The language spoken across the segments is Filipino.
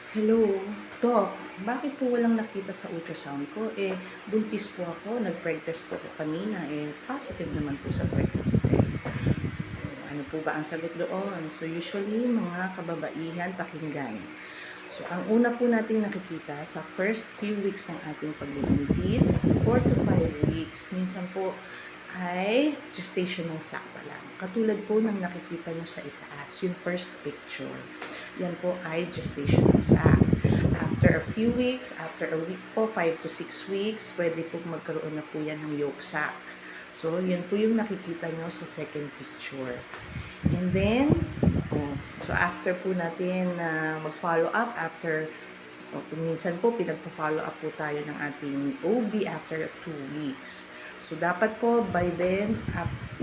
Hello, Doc. Bakit po walang nakita sa ultrasound ko? Buntis po ako. Nag-preg test po ako kanina. Positive naman po sa pregnancy test. Ano po ba ang sagot doon? So, usually, mga kababaihan, pakinggan. So, ang una po nating nakikita sa first few weeks ng ating pagbubuntis, 4 to 5 weeks, minsan po ay gestational sac pa lang. Katulad po ng nakikita nyo sa itaas, yung first picture. Yan po ay gestational sac. After a few weeks, after a week po, 5 to 6 weeks, pwede po magkaroon na po yan ng yolk sac. So, yan po yung nakikita nyo sa second picture. And then, so after po natin mag-follow up, minsan po pinagpa-follow up po tayo ng ating OB after 2 weeks. So, dapat po by then,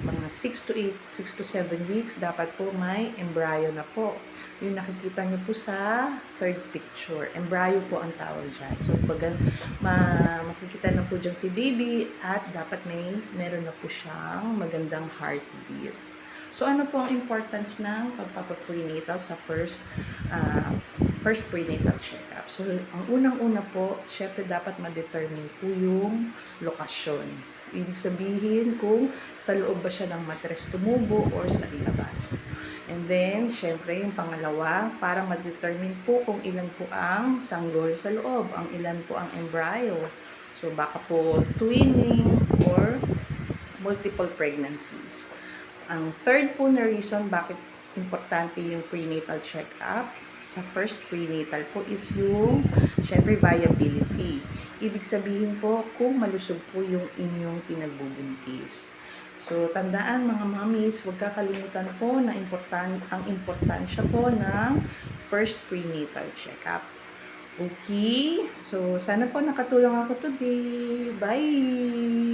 mga 6 to 8, 6 to 7 weeks, dapat po may embryo na po. Yung nakikita nyo po sa third picture. Embryo po ang tawag dyan. So, makikita na po dyan si baby at dapat meron na po siyang magandang heartbeat. So, ano po ang importance ng pagpapaprenatal sa first prenatal check-up? So, ang unang-una po, syempre dapat ma-determine po yung lokasyon. Ibig sabihin kung sa loob ba siya ng matres tumubo or sa ilabas. And then, syempre, yung pangalawa, para ma-determine po kung ilan po ang sanggol sa loob, ang ilan po ang embryo. So, baka po twinning or multiple pregnancies. Ang third po na reason bakit importante yung prenatal check-up sa first prenatal po is yung, syempre, viability. Ibig sabihin po, kung malusog po yung inyong pinagbubuntis. So, tandaan mga mommies, huwag kakalimutan po na ang importansya po ng first prenatal check-up. Okay? So, sana po nakatulong ako today. Bye!